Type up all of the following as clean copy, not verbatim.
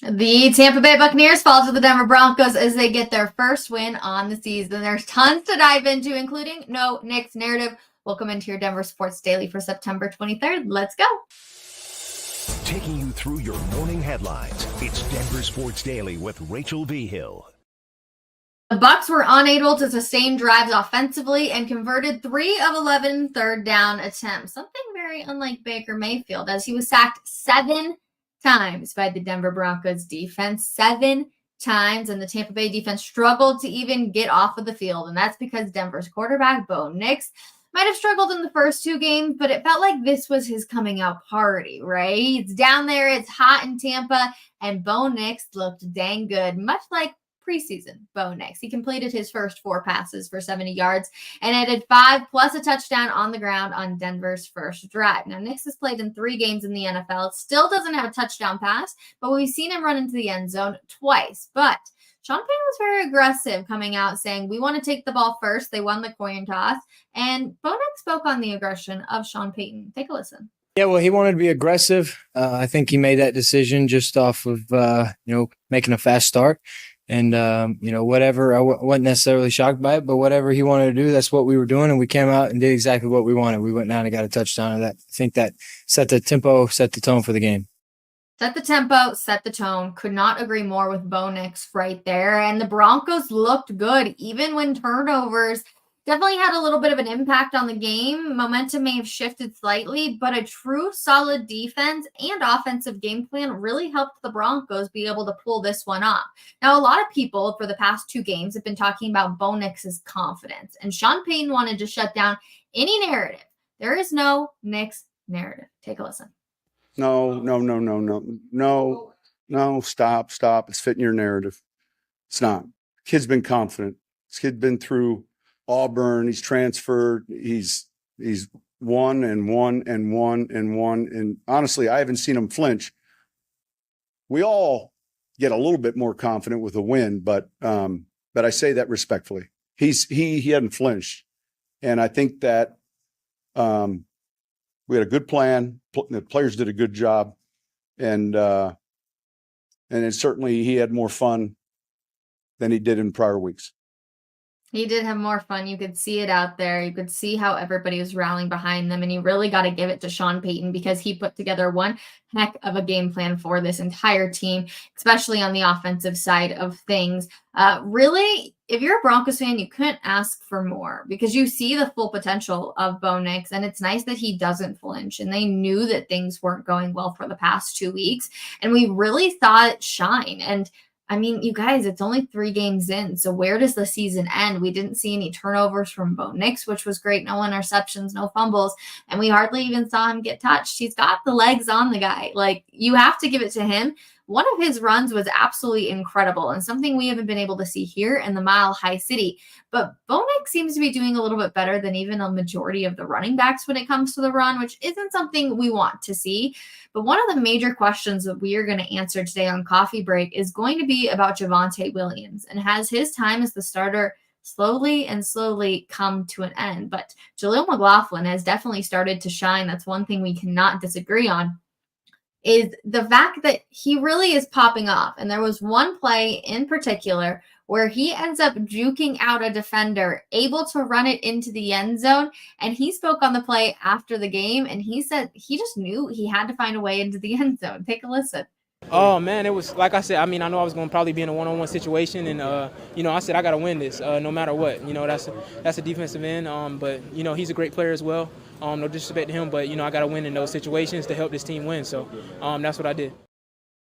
The Tampa Bay Buccaneers fall to the Denver Broncos as they get their first win on the season. There's tons to dive into, including No Knicks narrative. Welcome into your Denver Sports Daily for September 23rd. Let's go. Taking you through your morning headlines, it's Denver Sports Daily with Rachel V. Hill. The Bucs were unable to sustain drives offensively and converted 3 of 11 third down attempts. Something very unlike Baker Mayfield, as he was sacked 7 times by the Denver Broncos defense. 7 times, and the Tampa Bay defense struggled to even get off of the field. And that's because Denver's quarterback, Bo Nix, might have struggled in the first 2 games, but it felt like this was his coming out party, right? It's down there, it's hot in Tampa, and Bo Nix looked dang good, much like preseason Bo Nix. He completed his first 4 passes for 70 yards and added 5 plus a touchdown on the ground on Denver's first drive. Now, Nix has played in 3 games in the NFL. Still doesn't have a touchdown pass, but we've seen him run into the end zone twice. But Sean Payton was very aggressive, coming out saying, we want to take the ball first. They won the coin toss. And Bo Nix spoke on the aggression of Sean Payton. Take a listen. Yeah, well, he wanted to be aggressive. I think he made that decision just off of, making a fast start. And, whatever, I wasn't necessarily shocked by it, but whatever he wanted to do, that's what we were doing. And we came out and did exactly what we wanted. We went down and got a touchdown. And I think that set the tempo, set the tone for the game. Set the tempo, set the tone. Could not agree more with Bo Nix right there. And the Broncos looked good, even when turnovers definitely had a little bit of an impact on the game. Momentum may have shifted slightly, but a true solid defense and offensive game plan really helped the Broncos be able to pull this one off. Now, a lot of people for the past 2 games have been talking about Bo Nix's confidence, and Sean Payton wanted to shut down any narrative. There is no Nix narrative. Take a listen. No, stop. It's fitting your narrative. It's not. Kid's been confident. This kid's been through Auburn. He's transferred. He's won. And honestly, I haven't seen him flinch. We all get a little bit more confident with a win, but I say that respectfully. He hadn't flinched. And I think that we had a good plan. The players did a good job. And then certainly he had more fun than he did in prior weeks. He did have more fun. You could see it out there. You could see how everybody was rallying behind them. And you really got to give it to Sean Payton because he put together one heck of a game plan for this entire team, especially on the offensive side of things. Really, if you're a Broncos fan, you couldn't ask for more because you see the full potential of Bo Nix. And it's nice that he doesn't flinch. And they knew that things weren't going well for the past 2 weeks. And we really saw it shine. And I mean, you guys, it's only 3 games in. So where does the season end? We didn't see any turnovers from Bo Nix, which was great. No interceptions, no fumbles. And we hardly even saw him get touched. He's got the legs on the guy. Like, you have to give it to him. One of his runs was absolutely incredible and something we haven't been able to see here in the Mile High City. But Bo Nix seems to be doing a little bit better than even a majority of the running backs when it comes to the run, which isn't something we want to see. But one of the major questions that we are going to answer today on Coffee Break is going to be about Javonte Williams, and has his time as the starter slowly come to an end. But Jaleel McLaughlin has definitely started to shine. That's one thing we cannot disagree on, is the fact that he really is popping off. And there was one play in particular where he ends up juking out a defender, able to run it into the end zone. And he spoke on the play after the game, and he said he just knew he had to find a way into the end zone. Take a listen. Oh, man, it was, like I said, I mean, I know I was going to probably be in a one-on-one situation, and, I said I got to win this no matter what. That's a defensive end, but, he's a great player as well. No disrespect to him, but, I got to win in those situations to help this team win. So that's what I did.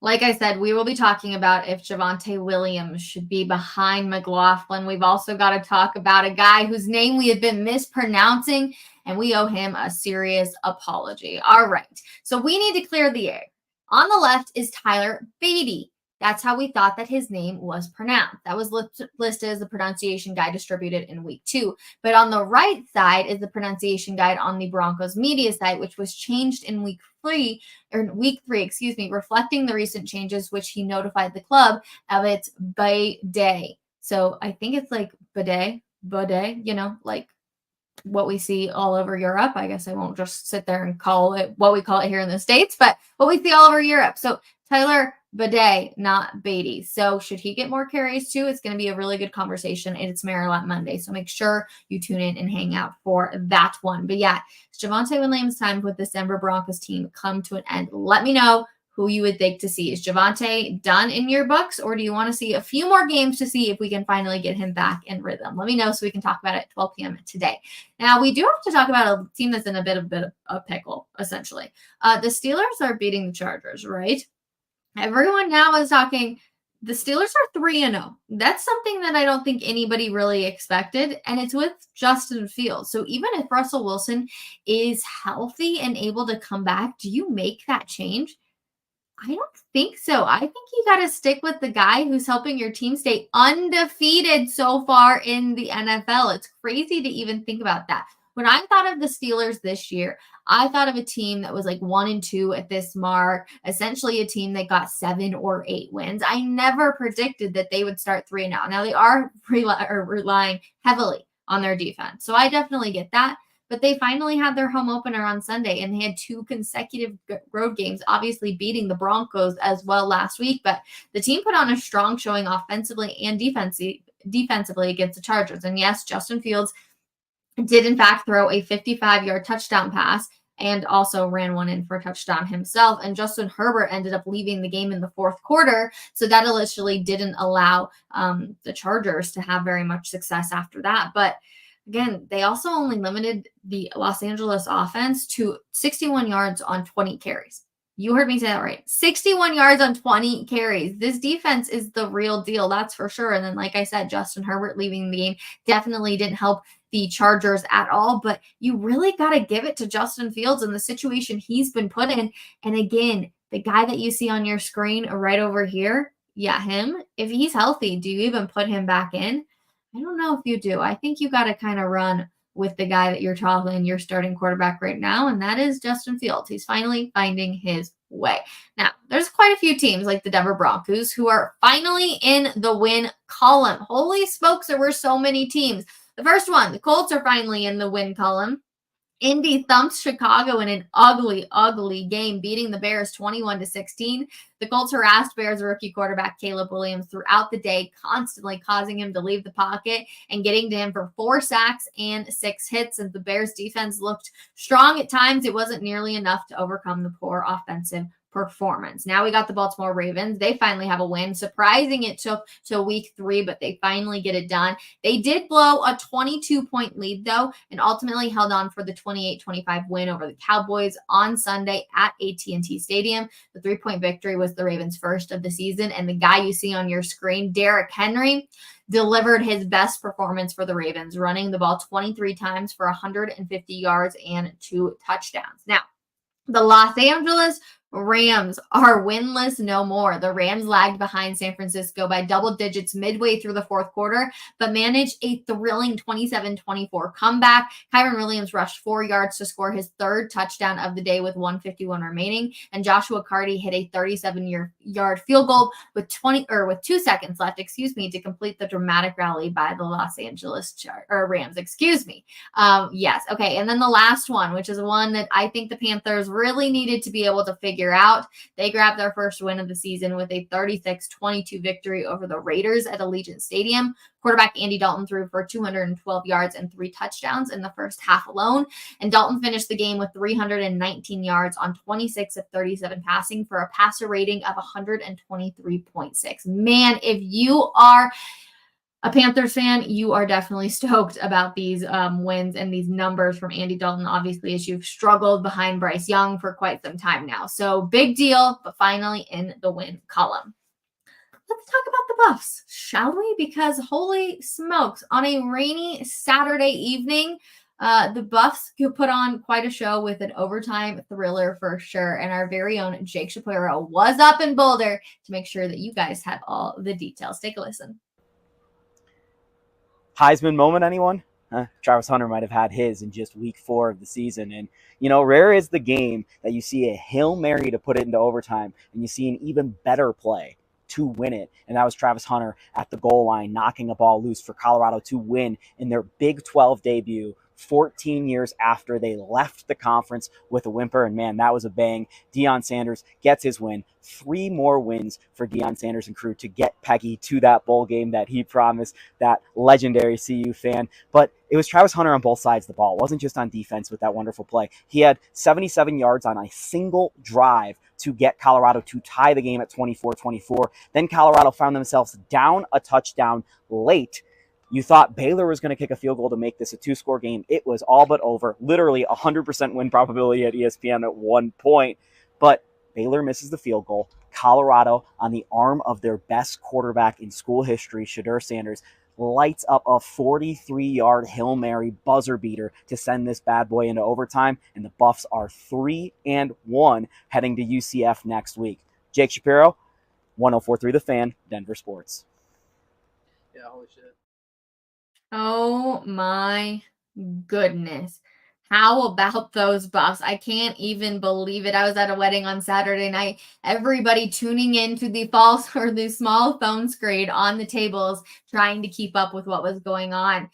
Like I said, we will be talking about if Javonte Williams should be behind McLaughlin. We've also got to talk about a guy whose name we have been mispronouncing, and we owe him a serious apology. All right, so we need to clear the air. On the left is Tyler Beatty. That's how we thought that his name was pronounced. That was listed as the pronunciation guide distributed in week 2. But on the right side is the pronunciation guide on the Broncos media site, which was changed in week 3, reflecting the recent changes, which he notified the club of its bidet. So I think it's like bidet, like what we see all over Europe. I guess I won't just sit there and call it what we call it here in the States, but what we see all over Europe. So Tyler Bidet, not Beatty. So should he get more carries too? It's going to be a really good conversation. And it's Maryland Monday. So make sure you tune in and hang out for that one. But yeah, it's Javonte Williams' time with this Denver Broncos team come to an end. Let me know who you would think to see. Is Javonte done in your books, or do you want to see a few more games to see if we can finally get him back in rhythm? Let me know so we can talk about it at 12 p.m. today. Now, we do have to talk about a team that's in a bit of a pickle, essentially. The Steelers are beating the Chargers, right? Everyone now is talking the Steelers are 3-0. That's something that I don't think anybody really expected, and it's with Justin Fields. So even if Russell Wilson is healthy and able to come back, do you make that change? I don't think so. I think you got to stick with the guy who's helping your team stay undefeated so far in the NFL. It's crazy to even think about that. When I thought of the Steelers this year, I thought of a team that was like 1-2 at this mark, essentially a team that got 7 or 8 wins. I never predicted that they would start 3-0. Now they are relying heavily on their defense. So I definitely get that. But they finally had their home opener on Sunday, and they had 2 consecutive road games, obviously beating the Broncos as well last week. But the team put on a strong showing offensively and defensively against the Chargers. And yes, Justin Fields did in fact throw a 55-yard touchdown pass and also ran one in for a touchdown himself. And Justin Herbert ended up leaving the game in the fourth quarter. So that initially didn't allow the Chargers to have very much success after that. But again, they also only limited the Los Angeles offense to 61 yards on 20 carries. You heard me say that right. 61 yards on 20 carries. This defense is the real deal, that's for sure. And then, like I said, Justin Herbert leaving the game definitely didn't help the Chargers at all. But you really got to give it to Justin Fields and the situation he's been put in. And again, the guy that you see on your screen right over here, yeah, him, if he's healthy, do you even put him back in? I don't know if you do. I think you got to kind of run with the guy that you're talking, your starting quarterback right now, and that is Justin Fields. He's finally finding his way. Now, there's quite a few teams like the Denver Broncos who are finally in the win column. Holy smokes, there were so many teams. The first one, the Colts are finally in the win column. Indy thumps Chicago in an ugly, ugly game, beating the Bears 21-16. The Colts harassed Bears rookie quarterback Caleb Williams throughout the day, constantly causing him to leave the pocket and getting to him for 4 sacks and 6 hits. And the Bears defense looked strong at times. It wasn't nearly enough to overcome the poor offensive performance. Now we got the Baltimore Ravens. They finally have a win. Surprising it took till week 3, but they finally get it done. They did blow a 22-point lead though, and ultimately held on for the 28-25 win over the Cowboys on Sunday at AT&T Stadium. The 3-point victory was the Ravens' first of the season, and the guy you see on your screen, Derrick Henry, delivered his best performance for the Ravens, running the ball 23 times for 150 yards and 2 touchdowns. Now, the Los Angeles Rams are winless no more. The Rams lagged behind San Francisco by double digits midway through the fourth quarter, but managed a thrilling 27-24 comeback. Kyron Williams rushed 4 yards to score his 3rd touchdown of the day with 1:51 remaining, and Joshua Carty hit a 37-yard field goal with 2 seconds left, to complete the dramatic rally by the Los Angeles Rams. Yes. Okay. And then the last one, which is one that I think the Panthers really needed to be able to figure out. They grabbed their first win of the season with a 36-22 victory over the Raiders at Allegiant Stadium. Quarterback Andy Dalton threw for 212 yards and 3 touchdowns in the first half alone. And Dalton finished the game with 319 yards on 26 of 37 passing for a passer rating of 123.6. Man, if you are a Panthers fan, you are definitely stoked about these wins and these numbers from Andy Dalton, obviously, as you've struggled behind Bryce Young for quite some time now. So big deal, but finally in the win column. Let's talk about the Buffs, shall we? Because holy smokes, on a rainy Saturday evening, the Buffs could put on quite a show with an overtime thriller for sure. And our very own Jake Shapiro was up in Boulder to make sure that you guys have all the details. Take a listen. Heisman moment, anyone? Travis Hunter might have had his in just week 4 of the season. And, rare is the game that you see a Hail Mary to put it into overtime and you see an even better play to win it. And that was Travis Hunter at the goal line, knocking a ball loose for Colorado to win in their Big 12 debut 14 years after they left the conference with a whimper. And man, that was a bang. Deion Sanders gets his win. 3 more wins for Deion Sanders and crew to get Peggy to that bowl game that he promised that legendary CU fan. But it was Travis Hunter on both sides of the ball. It wasn't just on defense with that wonderful play. He had 77 yards on a single drive to get Colorado to tie the game at 24-24. Then Colorado found themselves down a touchdown late. You thought Baylor was going to kick a field goal to make this a 2-score game. It was all but over. Literally 100% win probability at ESPN at one point. But Baylor misses the field goal. Colorado, on the arm of their best quarterback in school history, Shedeur Sanders, lights up a 43-yard Hail Mary buzzer beater to send this bad boy into overtime. And the Buffs are 3-1 heading to UCF next week. Jake Shapiro, 104.3 The Fan, Denver Sports. Yeah, holy shit. Oh my goodness. How about those Buffs? I can't even believe it. I was at a wedding on Saturday night. Everybody tuning into the false or the small phone screen on the tables, trying to keep up with what was going on.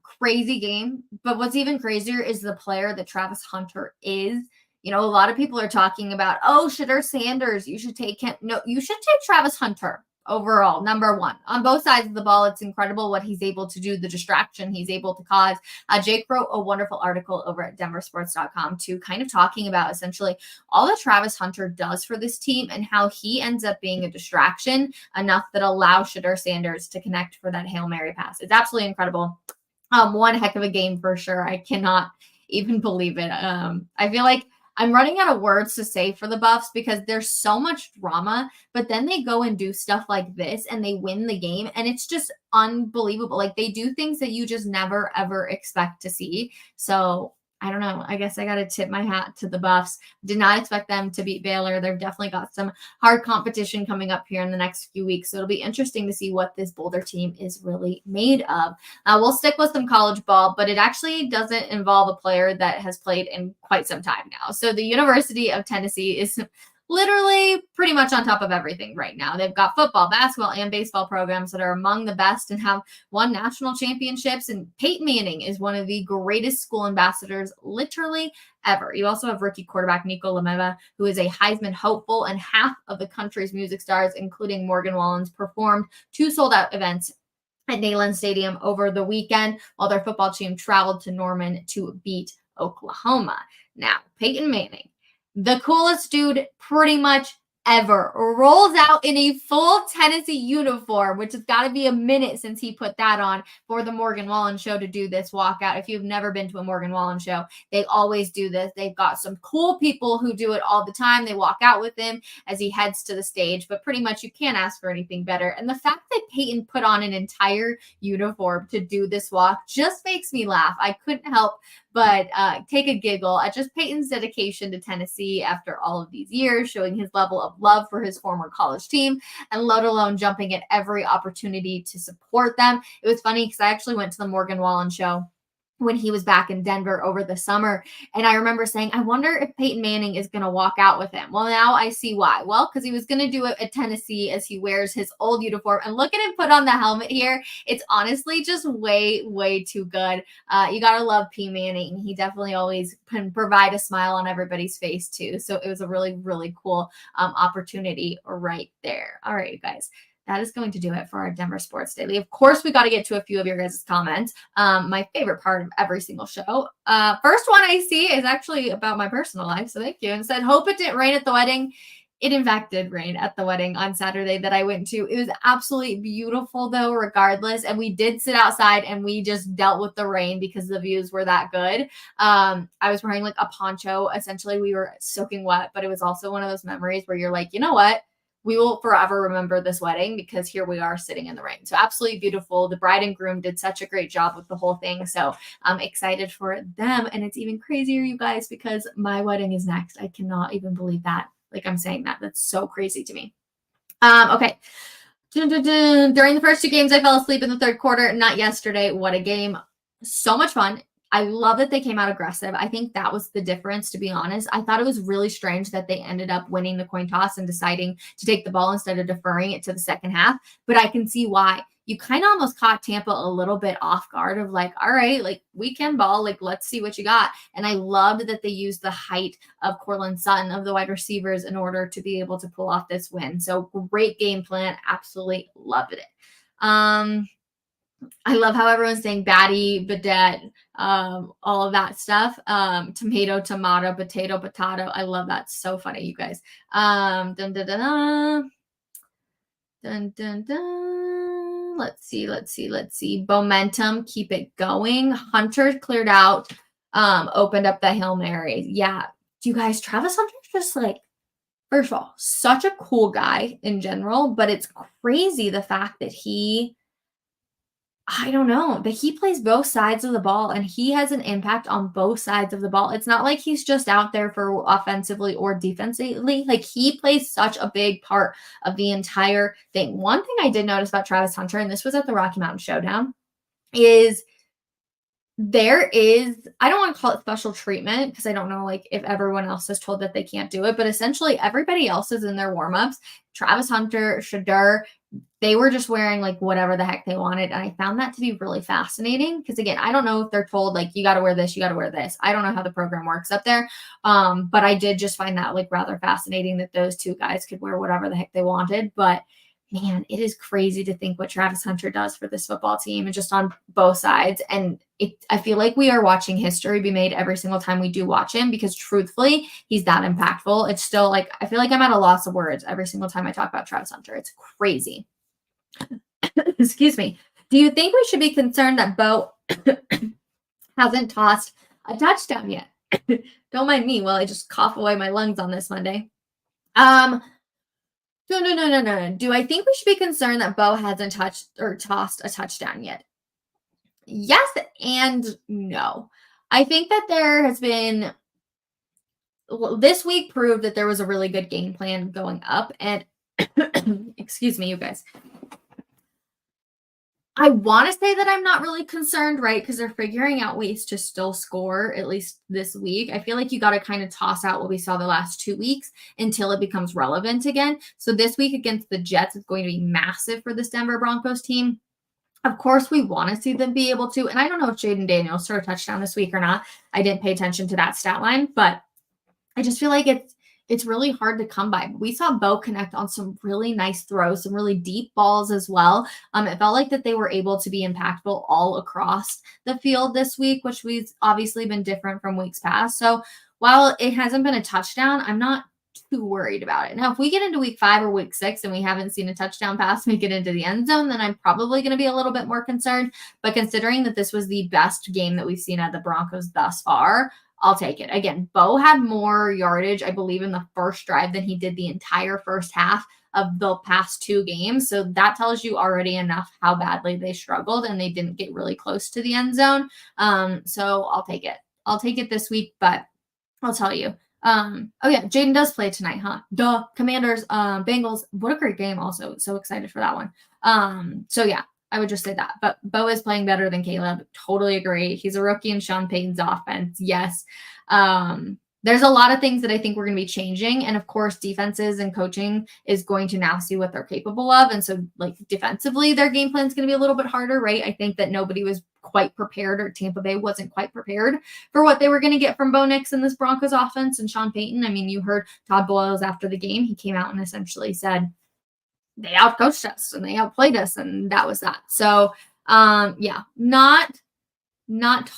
Crazy game. But what's even crazier is the player that Travis Hunter is. You know, a lot of people are talking about, oh, Shedeur Sanders, you should take him. No, you should take Travis Hunter. Overall, number one. On both sides of the ball, it's incredible what he's able to do, the distraction he's able to cause. Jake wrote a wonderful article over at denversports.com too, kind of talking about essentially all that Travis Hunter does for this team and how he ends up being a distraction enough that allows Shedeur Sanders to connect for that Hail Mary pass. It's absolutely incredible. One heck of a game for sure. I cannot even believe it. I feel like I'm running out of words to say for the Buffs because there's so much drama, but then they go and do stuff like this and they win the game. And it's just unbelievable. Like they do things that you just never, ever expect to see. So I don't know. I guess I got to tip my hat to the Buffs. Did not expect them to beat Baylor. They've definitely got some hard competition coming up here in the next few weeks. So it'll be interesting to see what this Boulder team is really made of. We'll stick with some college ball, but it actually doesn't involve a player that has played in quite some time now. So the University of Tennessee is literally pretty much on top of everything right now. They've got football, basketball, and baseball programs that are among the best and have won national championships. And Peyton Manning is one of the greatest school ambassadors literally ever. You also have rookie quarterback Nico Lemeva, who is a Heisman hopeful, and half of the country's music stars, including Morgan Wallen, performed 2 sold-out events at Neyland Stadium over the weekend, while their football team traveled to Norman to beat Oklahoma. Now, Peyton Manning, the coolest dude pretty much ever, rolls out in a full Tennessee uniform, which has got to be a minute since he put that on for the Morgan Wallen show to do this walkout. If you've never been to a Morgan Wallen show, they always do this. They've got some cool people who do it all the time. They walk out with him as he heads to the stage, but pretty much you can't ask for anything better. And the fact that Peyton put on an entire uniform to do this walk just makes me laugh. I couldn't help but take a giggle at just Peyton's dedication to Tennessee after all of these years, showing his level of love for his former college team, and let alone jumping at every opportunity to support them. It was funny because I actually went to the Morgan Wallen show when he was back in Denver over the summer. And I remember saying, I wonder if Peyton Manning is going to walk out with him. Well, now I see why. Well, because he was going to do it at Tennessee as he wears his old uniform. And look at him put on the helmet here. It's honestly just way, way too good. You got to love P. Manning. He definitely always can provide a smile on everybody's face too. So it was a really, really cool opportunity right there. All right, you guys. That is going to do it for our Denver Sports Daily. Of course, we got to get to a few of your guys' comments. My favorite part of every single show. First one I see is actually about my personal life, so thank you. And said, hope it didn't rain at the wedding. It in fact did rain at the wedding on Saturday that I went to. It was absolutely beautiful though, regardless. And we did sit outside and we just dealt with the rain because the views were that good. I was wearing like a poncho. Essentially, we were soaking wet, but it was also one of those memories where you're like, you know what? We will forever remember this wedding because here we are sitting in the rain. So absolutely beautiful. The bride and groom did such a great job with the whole thing. So I'm excited for them. And it's even crazier, you guys, because my wedding is next. I cannot even believe that. Like I'm saying that. That's so crazy to me. Okay. During the first 2 games, I fell asleep in the third quarter. Not yesterday. What a game. So much fun. I love that they came out aggressive. I think that was the difference, to be honest. I thought it was really strange that they ended up winning the coin toss and deciding to take the ball instead of deferring it to the second half. But I can see why. you kind of almost caught Tampa a little bit off guard of like, all right, like we can ball, like let's see what you got. And I loved that they used the height of Cortland Sutton of the wide receivers in order to be able to pull off this win. So great game plan. Absolutely loved it. I love how everyone's saying Batty, Bidet, all of that stuff. Tomato, tomato, potato, potato. I love that. So funny, you guys. Dun, dun, dun, dun. Dun, dun, dun. Let's see. Momentum, keep it going. Hunter cleared out, opened up the Hail Mary. Yeah. You guys, Travis Hunter's just like, first of all, such a cool guy in general, but it's crazy the fact that I don't know, but he plays both sides of the ball and he has an impact on both sides of the ball. It's not like he's just out there for offensively or defensively. Like he plays such a big part of the entire thing. One thing I did notice about Travis Hunter, and this was at the Rocky Mountain Showdown, is I don't want to call it special treatment because I don't know like if everyone else is told that they can't do it, but essentially everybody else is in their warmups. Travis Hunter, Shedeur, they were just wearing like whatever the heck they wanted. And I found that to be really fascinating because again, I don't know if they're told like, you got to wear this, you got to wear this. I don't know how the program works up there. But I did just find that like rather fascinating that those two guys could wear whatever the heck they wanted. But man, it is crazy to think what Travis Hunter does for this football team and just on both sides. And I feel like we are watching history be made every single time we do watch him because truthfully, he's that impactful. It's still like, I feel like I'm at a loss of words every single time I talk about Travis Hunter. It's crazy. Excuse me. Do you think we should be concerned that Bo hasn't tossed a touchdown yet? Don't mind me while I just cough away my lungs on this Monday. No. Do I think we should be concerned that Bo hasn't touched or tossed a touchdown yet? Yes and no. I think that there has been this week proved that there was a really good game plan going up and excuse me, you guys. I want to say that I'm not really concerned, right? Because they're figuring out ways to still score, at least this week. I feel like you got to kind of toss out what we saw the last 2 weeks until it becomes relevant again. So this week against the Jets is going to be massive for this Denver Broncos team. Of course, we want to see them be able to. And I don't know if Jaden Daniels scored a touchdown this week or not. I didn't pay attention to that stat line, but I just feel like it's really hard to come by. We saw Bo connect on some really nice throws, some really deep balls as well. It felt like that they were able to be impactful all across the field this week, which we've obviously been different from weeks past. So while it hasn't been a touchdown, I'm not too worried about it. Now, if we get into week 5 or week 6 and we haven't seen a touchdown pass make it into the end zone, then I'm probably going to be a little bit more concerned. But considering that this was the best game that we've seen out of the Broncos thus far, I'll take it. Again, Bo had more yardage, I believe, in the first drive than he did the entire first half of the past 2 games. So that tells you already enough how badly they struggled and they didn't get really close to the end zone. So I'll take it. I'll take it this week, but I'll tell you. Oh yeah, Jaden does play tonight, huh? Duh. Commanders, Bengals. What a great game also. So excited for that one. So yeah, I would just say that. But Bo is playing better than Caleb. Totally agree. He's a rookie in Sean Payton's offense. Yes. There's a lot of things that I think we're going to be changing. And of course, defenses and coaching is going to now see what they're capable of. And so like defensively, their game plan is going to be a little bit harder, right? I think that nobody was quite prepared, or Tampa Bay wasn't quite prepared for what they were going to get from Bo Nix and this Broncos offense and Sean Payton. I mean, you heard Todd Boyles after the game. He came out and essentially said, they outcoached us and they outplayed us, and that was that. So yeah, not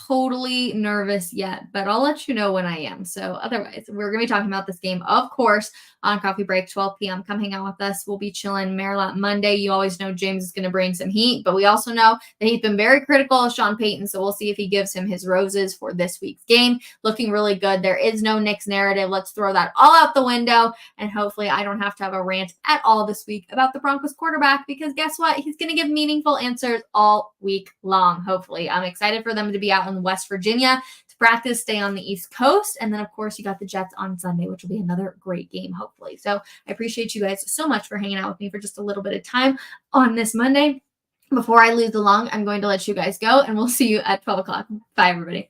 totally nervous yet, but I'll let you know when I am. So otherwise, we're going to be talking about this game, of course, on Coffee Break, 12 p.m. Come hang out with us. We'll be chilling Maryland Monday. You always know James is going to bring some heat, but we also know that he's been very critical of Sean Payton, so we'll see if he gives him his roses for this week's game. Looking really good. There is no Knicks narrative. Let's throw that all out the window, and hopefully I don't have to have a rant at all this week about the Broncos quarterback, because guess what? He's going to give meaningful answers all week long, hopefully. I'm excited for them to be out in West Virginia to practice, stay on the East Coast. And then, of course, you got the Jets on Sunday, which will be another great game, hopefully. So I appreciate you guys so much for hanging out with me for just a little bit of time on this Monday. Before I lose along, I'm going to let you guys go, and we'll see you at 12 o'clock. Bye, everybody.